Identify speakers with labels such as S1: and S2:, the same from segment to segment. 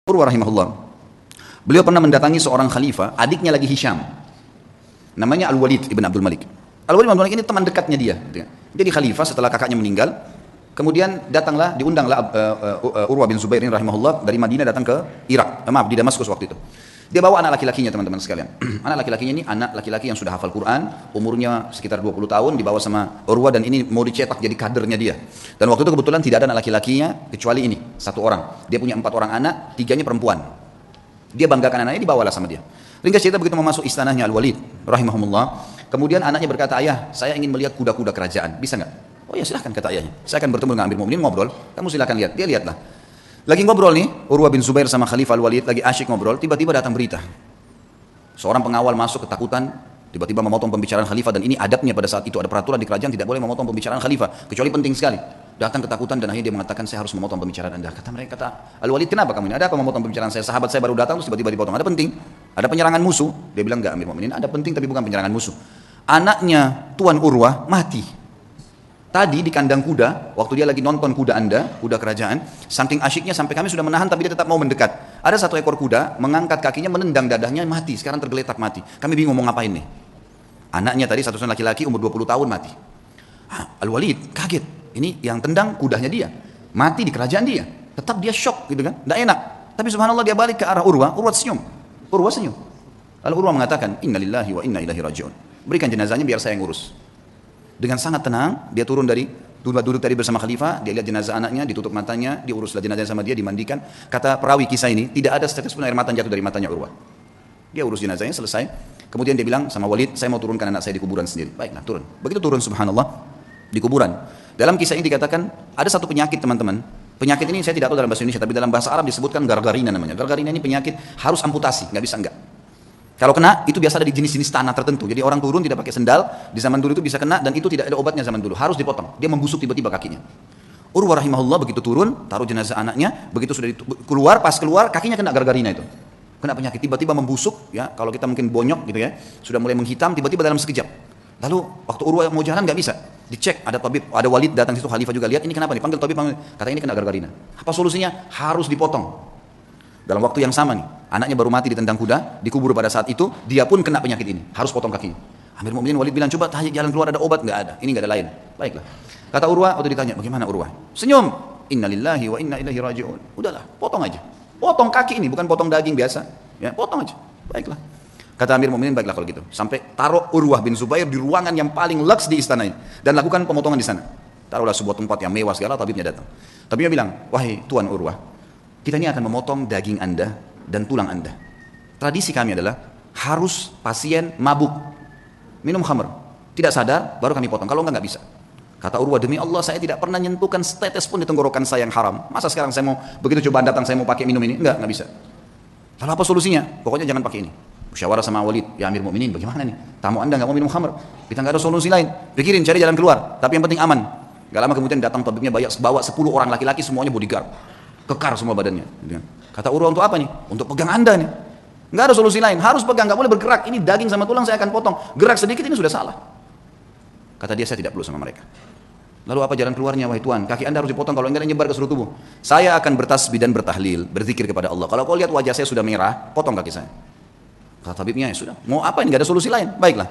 S1: Urwah rahimahullah. Beliau pernah mendatangi seorang khalifah, adiknya lagi Hisham. Namanya Al-Walid ibn Abdul Malik. Al-Walid ibn Abdul Malik ini teman dekatnya dia. Jadi khalifah setelah kakaknya meninggal, kemudian diundanglah Urwah bin Zubair ini rahimahullah dari Madinah datang ke Irak. Di Damaskus waktu itu. Dia bawa anak laki-lakinya teman-teman sekalian. Anak laki-lakinya ini anak laki-laki yang sudah hafal Quran, umurnya sekitar 20 tahun, dibawa sama Urwah dan ini mau dicetak jadi kadernya dia. Dan waktu itu kebetulan tidak ada anak laki-lakinya kecuali ini, satu orang. Dia punya 4 orang anak, 3-nya perempuan. Dia banggakan anaknya, dibawalah sama dia. Ringkas cerita begitu mau masuk istanahnya Al-Walid rahimahumullah. Kemudian anaknya berkata, "Ayah, saya ingin melihat kuda-kuda kerajaan. Bisa nggak?" "Oh ya silahkan," kata ayahnya. "Saya akan bertemu dengan Amir Mu'minin ngobrol. Kamu silahkan lihat." Dia lihatlah. Lagi ngobrol nih, Urwah bin Zubair sama Khalifah Al-Walid lagi asyik ngobrol, tiba-tiba datang berita. Seorang pengawal masuk ketakutan, tiba-tiba memotong pembicaraan khalifah, dan ini adabnya pada saat itu ada peraturan di kerajaan tidak boleh memotong pembicaraan khalifah kecuali penting sekali. Datang ketakutan dan akhirnya dia mengatakan, "Saya harus memotong pembicaraan Anda." Kata Al-Walid, "Kenapa kamu ini? Ada apa memotong pembicaraan saya? Sahabat saya baru datang terus tiba-tiba dipotong. Ada penting? Ada penyerangan musuh?" Dia bilang, "Enggak Amir Mu'minin, ada penting tapi bukan penyerangan musuh. Anaknya Tuan Urwah mati tadi di kandang kuda, waktu dia lagi nonton kuda Anda, kuda kerajaan, saking asyiknya sampai kami sudah menahan tapi dia tetap mau mendekat. Ada satu ekor kuda mengangkat kakinya, menendang dadahnya, mati. Sekarang tergeletak mati. Kami bingung mau ngapain nih." Anaknya tadi satu-satunya laki-laki umur 20 tahun mati. Al-Walid kaget. Ini yang tendang kudanya dia, mati di kerajaan dia. Tetap dia shock gitu kan, tidak enak. Tapi subhanallah dia balik ke arah Urwah, Urwah senyum. Urwah senyum. Lalu Urwah mengatakan, "Innalillahi wa inna ilaihi raji'un. Berikan jenazahnya biar saya yang urus." Dengan sangat tenang, dia turun dari duduk tadi bersama khalifah, dia lihat jenazah anaknya, ditutup matanya, diuruslah jenazahnya sama dia, dimandikan. Kata perawi kisah ini, tidak ada setetes pun air mata jatuh dari matanya Urwah. Dia urus jenazahnya, selesai. Kemudian dia bilang sama Walid, "Saya mau turunkan anak saya di kuburan sendiri." Baiklah, turun. Begitu turun subhanallah di kuburan. Dalam kisah ini dikatakan, ada satu penyakit teman-teman. Penyakit ini saya tidak tahu dalam bahasa Indonesia, tapi dalam bahasa Arab disebutkan gargarina namanya. Gargarina ini penyakit harus amputasi, nggak bisa enggak. Kalau kena, itu biasa ada di jenis-jenis tanah tertentu. Jadi orang turun tidak pakai sendal, di zaman dulu itu bisa kena, dan itu tidak ada obatnya zaman dulu. Harus dipotong. Dia membusuk tiba-tiba kakinya. Urwah rahimahullah begitu turun, taruh jenazah anaknya, begitu sudah keluar, pas keluar, kakinya kena gargarina itu. Kena penyakit, tiba-tiba membusuk, ya. Kalau kita mungkin bonyok gitu ya, sudah mulai menghitam, tiba-tiba dalam sekejap. Lalu waktu Urwah mau jalan nggak bisa, dicek, ada tabib, ada Walid datang situ, khalifah juga lihat, ini kenapa nih? Panggil tabib, kata ini kena gargarina. Apa solusinya? Harus dipotong. Dalam waktu yang sama nih, anaknya baru mati ditendang kuda, dikubur pada saat itu, dia pun kena penyakit ini, harus potong kakinya. Amir Mu'minin Walid bilang, "Coba tanya jalan keluar, ada obat?" "Nggak ada, ini nggak ada lain." Baiklah. Kata Urwah, waktu ditanya, "Bagaimana Urwah?" Senyum. "Innalillahi wa inna ilaihi raji'un." Udahlah, potong aja. Potong kaki ini, bukan potong daging biasa. Ya, potong aja. Baiklah. Kata Amir Mu'minin, "Baiklah kalau gitu." Sampai taruh Urwah bin Zubair di ruangan yang paling luks di istana ini, dan lakukan pemotongan di sana. Taruhlah sebuah tempat yang mewah segala, tabibnya datang. Tabibnya bilang, "Wahai Tuan Urwah, kita ini akan memotong daging Anda dan tulang Anda. Tradisi kami adalah harus pasien mabuk, minum khamr, tidak sadar, baru kami potong. Kalau enggak bisa." Kata Urwah, "Demi Allah saya tidak pernah nyentuhkan setetes pun di tenggorokan saya yang haram. Masa sekarang saya mau, begitu cobaan datang saya mau pakai minum ini? Enggak bisa." "Lalu apa solusinya?" "Pokoknya jangan pakai ini." Musyawarah sama Walid, "Ya Amir Mu'minin, bagaimana nih? Tamu Anda nggak mau minum khamr, kita nggak ada solusi lain. Pikirin, cari jalan keluar. Tapi yang penting aman." Gak lama kemudian datang tabibnya, bawa 10 orang laki-laki, semuanya bodyguard, kekar semua badannya. Kata Urwah, "Untuk apa nih?" "Untuk pegang Anda nih. Nggak ada solusi lain, harus pegang, nggak boleh bergerak. Ini daging sama tulang saya akan potong. Gerak sedikit ini sudah salah." Kata dia, "Saya tidak perlu sama mereka." "Lalu apa jalan keluarnya wahai Tuan?" "Kaki Anda harus dipotong, kalau enggak nyebar ke seluruh tubuh. Saya akan bertasbih dan bertahlil, berzikir kepada Allah. Kalau kau lihat wajah saya sudah merah, potong kaki saya." Kata tabibnya, "Ya sudah, mau apa ini, nggak ada solusi lain." Baiklah.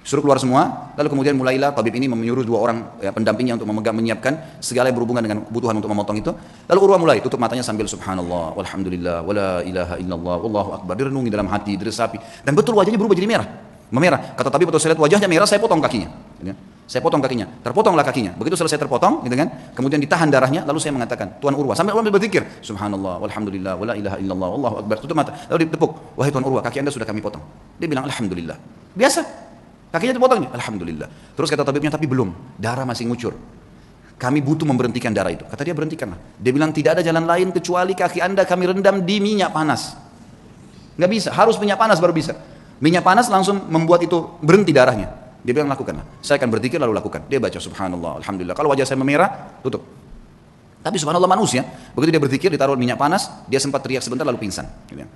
S1: Suruh keluar semua, lalu kemudian mulailah tabib ini menyuruh 2 orang ya, pendampingnya untuk menyiapkan segala yang berhubungan dengan kebutuhan untuk memotong itu. Lalu Urwah mulai tutup matanya sambil subhanallah, walhamdulillah, wala ilaha illallah, wallahu akbar. Direnungi dalam hati, diresapi. Dan betul wajahnya berubah jadi merah. Memerah. Kata tabib, "Betul saya lihat wajahnya merah, saya potong kakinya." Gitu kan? Saya potong kakinya. Terpotonglah kakinya. Begitu selesai terpotong, gitu kan? Kemudian ditahan darahnya, lalu saya mengatakan, "Tuan Urwah," sambil Urwah berzikir, "Subhanallah, walhamdulillah, wala ilaha illallah, wallahu akbar." Tutup mata. Lalu ditepuk, "Wahai Tuan Urwah, kaki Anda sudah kami potong." Dia bilang, "Alhamdulillah." Biasa. Kakinya dipotong nih, "Alhamdulillah." Terus kata tabibnya, "Tapi belum, darah masih ngucur. Kami butuh memberhentikan darah itu." Kata dia, "Berhentikanlah." Dia bilang, "Tidak ada jalan lain kecuali kaki Anda kami rendam di minyak panas." Nggak bisa, harus minyak panas baru bisa. Minyak panas langsung membuat itu berhenti darahnya. Dia bilang, "Lakukanlah." "Saya akan berzikir lalu lakukan." Dia baca subhanallah, alhamdulillah. Kalau wajah saya memerah, tutup. Tapi subhanallah manusia, begitu dia berzikir, ditaruh minyak panas, dia sempat teriak sebentar lalu pingsan.